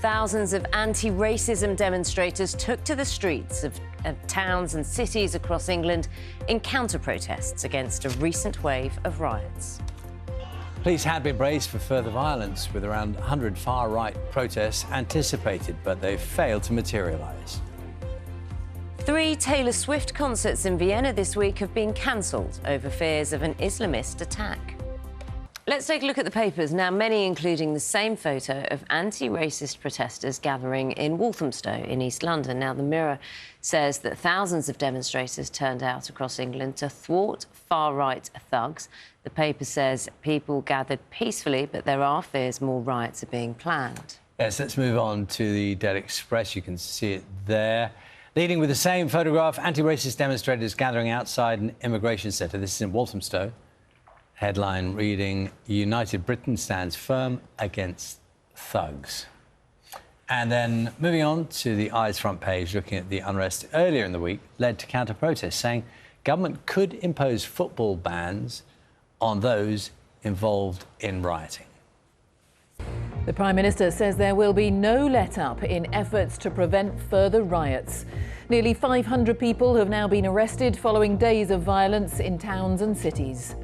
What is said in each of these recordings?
Thousands of anti-racism demonstrators took to the streets of towns and cities across England in counter-protests against a recent wave of riots. Police had been braced for further violence, with around 100 far-right protests anticipated, but they failed to materialise. 3 Taylor Swift concerts in Vienna this week have been cancelled over fears of an Islamist attack. Let's take a look at the papers now, many including the same photo of anti-racist protesters gathering in Walthamstow in East London. Now, the Mirror says that thousands of demonstrators turned out across England to thwart far-right thugs. The paper says people gathered peacefully, but there are fears more riots are being planned. Yes, let's move on to the Daily Express. You can see it there. Leading with the same photograph, anti-racist demonstrators gathering outside an immigration centre. This is in Walthamstow. Headline reading, United Britain stands firm against thugs. And then moving on to the Eye's front page, looking at the unrest earlier in the week led to counter-protests, saying government could impose football bans on those involved in rioting. The Prime Minister says there will be no let-up in efforts to prevent further riots. Nearly 500 people have now been arrested following days of violence in towns and cities.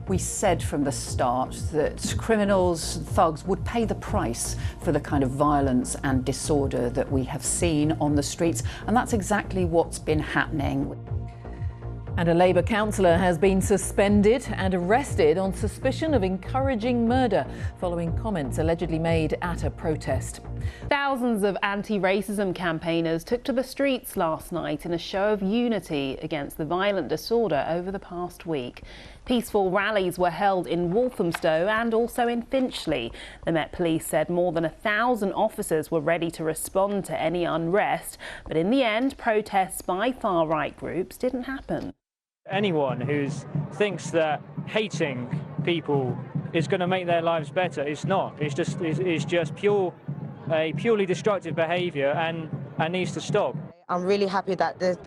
We said from the start that criminals, thugs, would pay the price for the kind of violence and disorder that we have seen on the streets, and that's exactly what's been happening. And a Labour councillor has been suspended and arrested on suspicion of encouraging murder following comments allegedly made at a protest. Thousands of anti-racism campaigners took to the streets last night in a show of unity against the violent disorder over the past week. Peaceful rallies were held in Walthamstow and also in Finchley. The Met Police said more than 1,000 officers were ready to respond to any unrest, but in the end, protests by far-right groups didn't happen. Anyone who thinks that hating people is going to make their lives better, it's not. It's just purely destructive behaviour and needs to stop. I'm really happy that the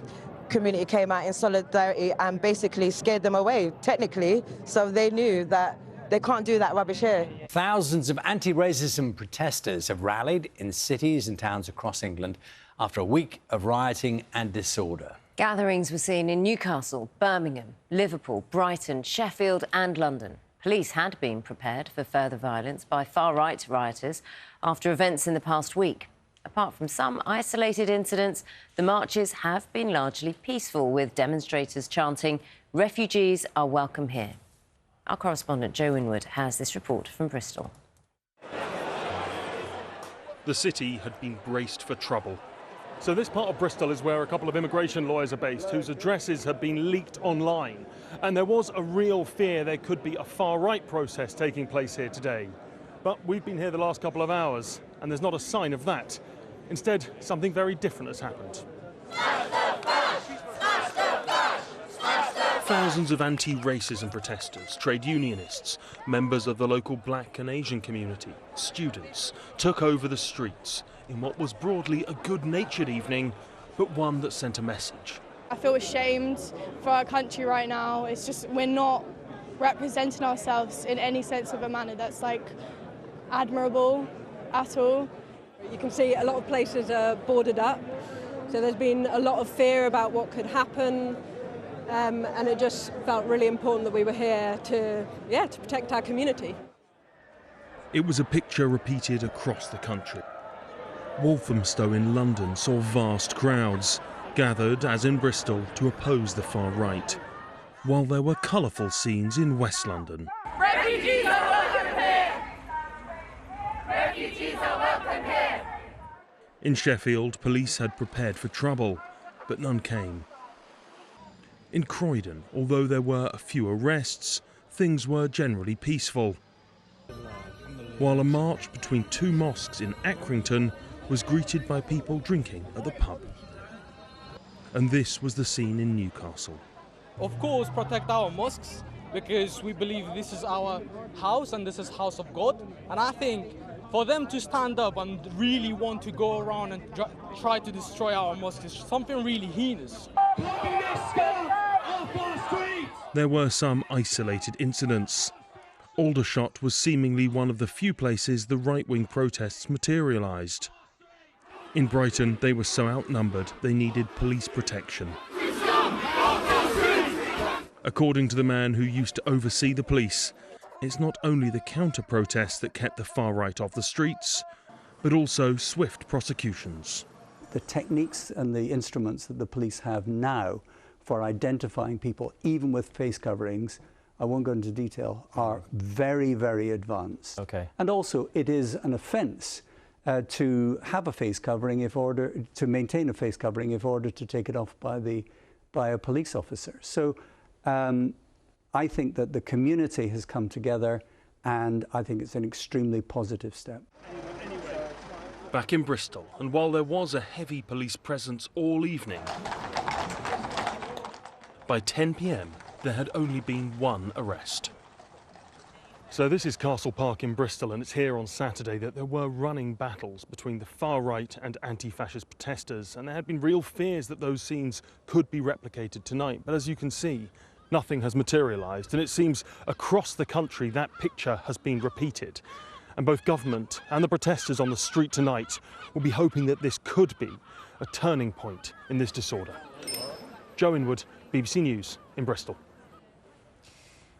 community came out in solidarity and basically scared them away, technically, so they knew that they can't do that rubbish here. Thousands of anti-racism protesters have rallied in cities and towns across England after a week of rioting and disorder. Gatherings were seen in Newcastle, Birmingham, Liverpool, Brighton, Sheffield and London. Police had been prepared for further violence by far-right rioters after events in the past week. Apart from some isolated incidents, the marches have been largely peaceful, with demonstrators chanting, "Refugees are welcome here." Our correspondent Jo Winwood has this report from Bristol. The city had been braced for trouble. So this part of Bristol is where a couple of immigration lawyers are based, whose addresses have been leaked online. And there was a real fear there could be a far-right protest taking place here today. But we've been here the last couple of hours, and there's not a sign of that. Instead, something very different has happened. Thousands of anti-racism protesters, trade unionists, members of the local black and Asian community, students, took over the streets in what was broadly a good-natured evening, but one that sent a message. I feel ashamed for our country right now. It's just we're not representing ourselves in any sense of a manner that's admirable at all. You can see a lot of places are boarded up, so there's been a lot of fear about what could happen, and it just felt really important that we were here to protect our community. It was a picture repeated across the country. Walthamstow in London saw vast crowds gathered, as in Bristol, to oppose the far right, while there were colourful scenes in West London. Refugees are welcome here! Refugees are welcome here! In Sheffield, police had prepared for trouble, but none came. In Croydon, although there were a few arrests, things were generally peaceful. While a march between 2 mosques in Accrington was greeted by people drinking at the pub. And this was the scene in Newcastle. Of course, protect our mosques, because we believe this is our house and this is house of God. And I think for them to stand up and really want to go around and try to destroy our mosques is something really heinous. There were some isolated incidents. Aldershot was seemingly one of the few places the right-wing protests materialised. In Brighton, they were so outnumbered they needed police protection. According to the man who used to oversee the police, it's not only the counter-protests that kept the far right off the streets, but also swift prosecutions. The techniques and the instruments that the police have now for identifying people, even with face coverings, I won't go into detail, are very, very advanced. Okay. And also, it is an offence to have a face covering to maintain a face covering if ordered to take it off by a police officer. So I think that the community has come together, and I think it's an extremely positive step. Back in Bristol, and while there was a heavy police presence all evening, by 10 p.m. there had only been one arrest. So this is Castle Park in Bristol, and it's here on Saturday that there were running battles between the far right and anti-fascist protesters, and there had been real fears that those scenes could be replicated tonight. But as you can see, nothing has materialised, and it seems across the country that picture has been repeated. And both government and the protesters on the street tonight will be hoping that this could be a turning point in this disorder. Joe Inwood, BBC News in Bristol.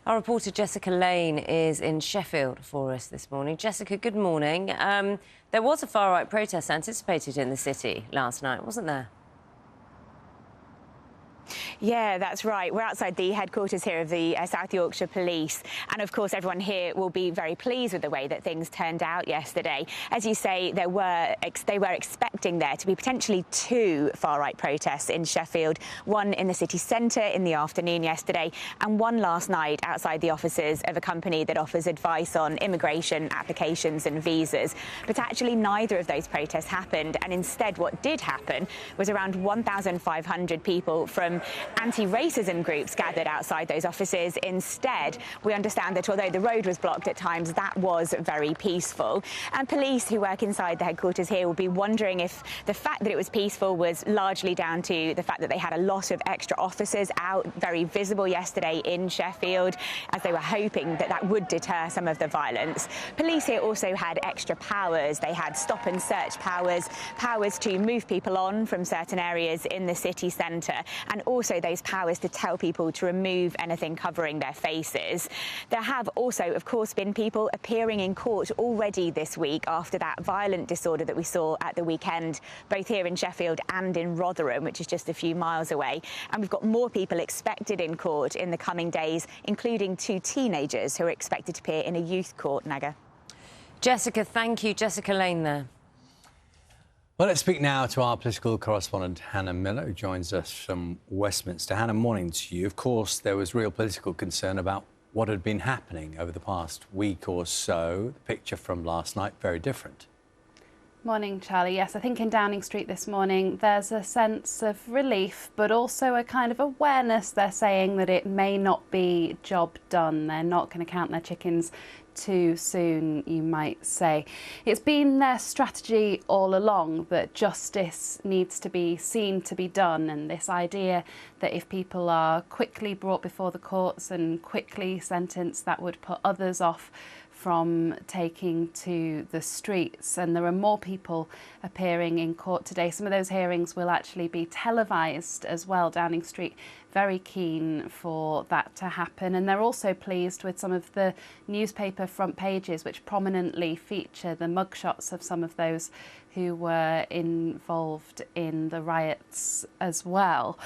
Our reporter Jessica Lane is in Sheffield for us this morning. Jessica, good morning. There was a far-right protest anticipated in the city last night, wasn't there? Yeah, that's right. We're outside the headquarters here of the South Yorkshire Police. And of course, everyone here will be very pleased with the way that things turned out yesterday. As you say, they were expecting there to be potentially two far-right protests in Sheffield, one in the city centre in the afternoon yesterday, and one last night outside the offices of a company that offers advice on immigration applications and visas. But actually, neither of those protests happened. And instead, what did happen was around 1,500 people from anti-racism groups gathered outside those offices. Instead, we understand that although the road was blocked at times, that was very peaceful. And police who work inside the headquarters here will be wondering if the fact that it was peaceful was largely down to the fact that they had a lot of extra officers out, very visible yesterday in Sheffield, as they were hoping that that would deter some of the violence. Police here also had extra powers. They had stop and search powers, powers to move people on from certain areas in the city centre, and also those powers to tell people to remove anything covering their faces. There have also, of course, been people appearing in court already this week after that violent disorder that we saw at the weekend, both here in Sheffield and in Rotherham, which is just a few miles away. And we've got more people expected in court in the coming days, including two teenagers who are expected to appear in a youth court, Naga. Jessica, thank you. Jessica Lane there. Well, let's speak now to our political correspondent, Hannah Miller, who joins us from Westminster. Hannah, morning to you. Of course, there was real political concern about what had been happening over the past week or so. The picture from last night, very different. Morning, Charlie. Yes, I think in Downing Street this morning there's a sense of relief, but also a kind of awareness. They're saying that it may not be job done. They're not going to count their chickens too soon, you might say. It's been their strategy all along that justice needs to be seen to be done, and this idea that if people are quickly brought before the courts and quickly sentenced, that would put others off from taking to the streets. And there are more people appearing in court today. Some of those hearings will actually be televised as well. Downing Street very keen for that to happen, and they're also pleased with some of the newspaper front pages which prominently feature the mugshots of some of those who were involved in the riots as well.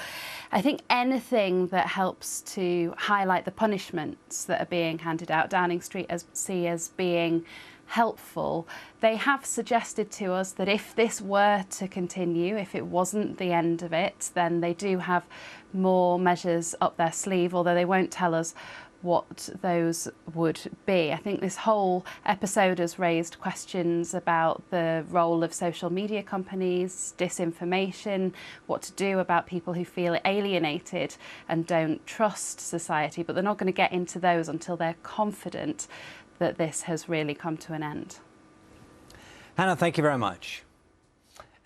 I think anything that helps to highlight the punishments that are being handed out, Downing Street see as being helpful. They have suggested to us that if this were to continue, if it wasn't the end of it, then they do have more measures up their sleeve, although they won't tell us what those would be. I think this whole episode has raised questions about the role of social media companies, disinformation, what to do about people who feel alienated and don't trust society, but they're not going to get into those until they're confident that this has really come to an end. Hannah, thank you very much.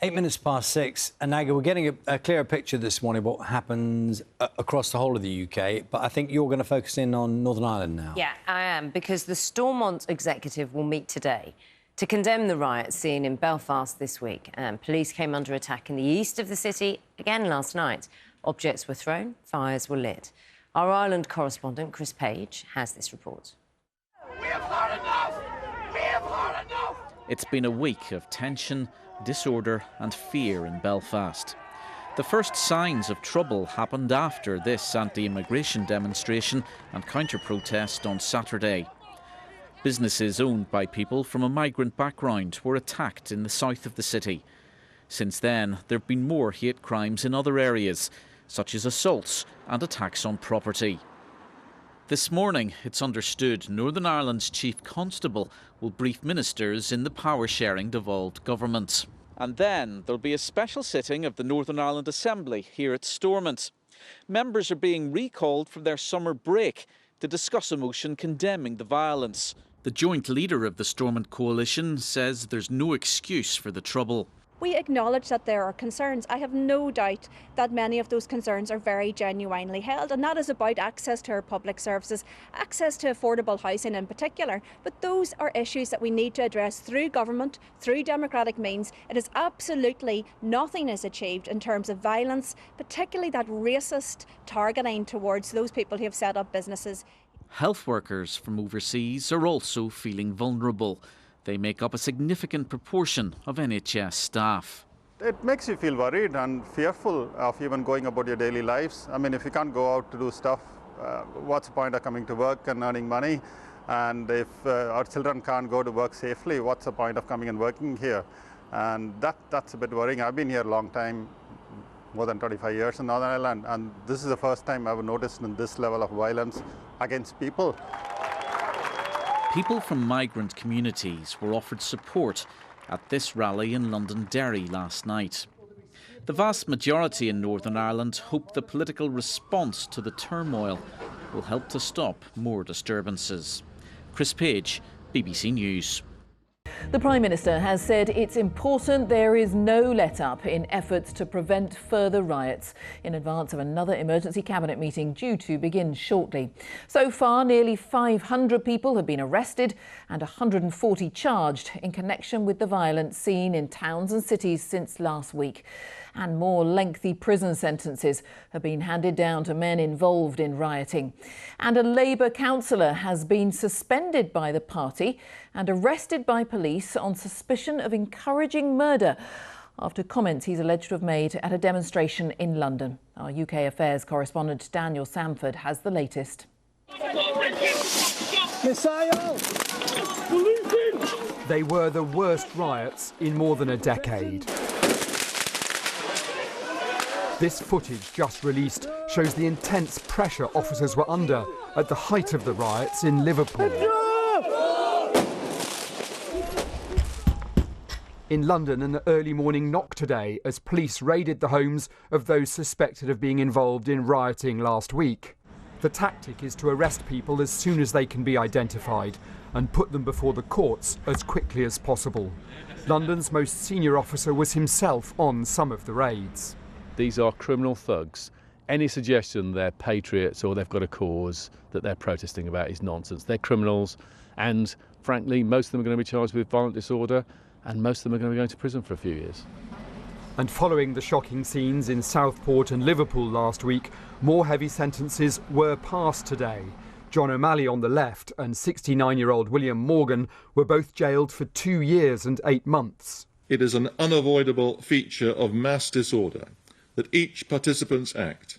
8 minutes past 6. And Naga, we're getting a clearer picture this morning of what happens across the whole of the UK, but I think you're going to focus in on Northern Ireland now. Yeah, I am, because the Stormont executive will meet today to condemn the riots seen in Belfast this week. Police came under attack in the east of the city again last night. Objects were thrown, fires were lit. Our Ireland correspondent, Chris Page, has this report. We have had enough! We have had enough! It's been a week of tension, disorder and fear in Belfast. The first signs of trouble happened after this anti-immigration demonstration and counter-protest on Saturday. Businesses owned by people from a migrant background were attacked in the south of the city. Since then, there have been more hate crimes in other areas, such as assaults and attacks on property. This morning, it's understood Northern Ireland's Chief Constable will brief ministers in the power-sharing devolved government. And then there'll be a special sitting of the Northern Ireland Assembly here at Stormont. Members are being recalled from their summer break to discuss a motion condemning the violence. The joint leader of the Stormont coalition says there's no excuse for the trouble. We acknowledge that there are concerns. I have no doubt that many of those concerns are very genuinely held, and that is about access to our public services, access to affordable housing in particular. But those are issues that we need to address through government, through democratic means. It is absolutely nothing is achieved in terms of violence, particularly that racist targeting towards those people who have set up businesses. Health workers from overseas are also feeling vulnerable. They make up a significant proportion of NHS staff. It makes you feel worried and fearful of even going about your daily lives. I mean, if you can't go out to do stuff, what's the point of coming to work and earning money? And if our children can't go to work safely, what's the point of coming and working here? And that's a bit worrying. I've been here a long time, more than 25 years in Northern Ireland, and this is the first time I've noticed this level of violence against people. People from migrant communities were offered support at this rally in Londonderry last night. The vast majority in Northern Ireland hope the political response to the turmoil will help to stop more disturbances. Chris Page, BBC News. The Prime Minister has said it's important there is no let-up in efforts to prevent further riots in advance of another emergency cabinet meeting due to begin shortly. So far, nearly 500 people have been arrested and 140 charged in connection with the violence seen in towns and cities since last week. And more lengthy prison sentences have been handed down to men involved in rioting. And a Labour councillor has been suspended by the party and arrested by police on suspicion of encouraging murder after comments he's alleged to have made at a demonstration in London. Our UK Affairs correspondent Daniel Samford has the latest. They were the worst riots in more than a decade. This footage just released shows the intense pressure officers were under at the height of the riots in Liverpool. In London, an early morning knock today as police raided the homes of those suspected of being involved in rioting last week. The tactic is to arrest people as soon as they can be identified and put them before the courts as quickly as possible. London's most senior officer was himself on some of the raids. These are criminal thugs. Any suggestion they're patriots or they've got a cause that they're protesting about is nonsense. They're criminals, and frankly, most of them are going to be charged with violent disorder, and most of them are going to be going to prison for a few years. And following the shocking scenes in Southport and Liverpool last week, more heavy sentences were passed today. John O'Malley on the left and 69-year-old William Morgan were both jailed for 2 years and 8 months. It is an unavoidable feature of mass disorder that each participant's act,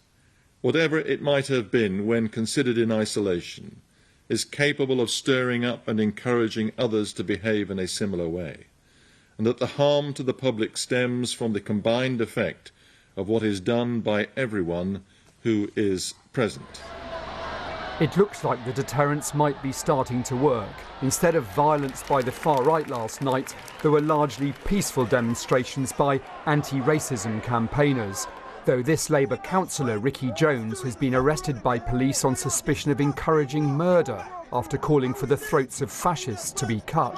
whatever it might have been when considered in isolation, is capable of stirring up and encouraging others to behave in a similar way, and that the harm to the public stems from the combined effect of what is done by everyone who is present. It looks like the deterrence might be starting to work. Instead of violence by the far right last night, there were largely peaceful demonstrations by anti-racism campaigners. Though this Labour councillor, Ricky Jones, has been arrested by police on suspicion of encouraging murder after calling for the throats of fascists to be cut.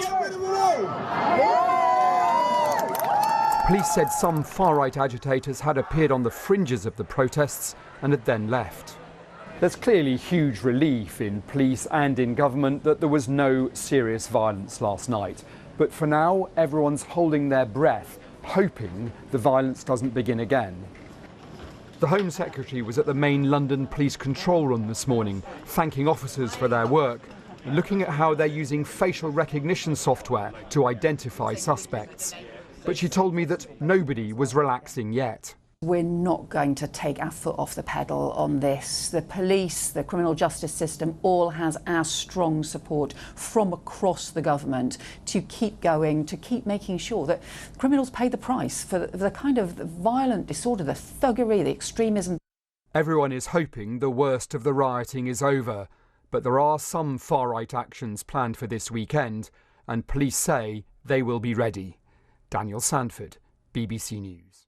Police said some far-right agitators had appeared on the fringes of the protests and had then left. There's clearly huge relief in police and in government that there was no serious violence last night. But for now, everyone's holding their breath, hoping the violence doesn't begin again. The Home Secretary was at the main London Police Control Room this morning, thanking officers for their work, and looking at how they're using facial recognition software to identify suspects. But she told me that nobody was relaxing yet. We're not going to take our foot off the pedal on this. The police, the criminal justice system, all has our strong support from across the government to keep going, to keep making sure that criminals pay the price for the kind of violent disorder, the thuggery, the extremism. Everyone is hoping the worst of the rioting is over, but there are some far-right actions planned for this weekend, and police say they will be ready. Daniel Sandford, BBC News.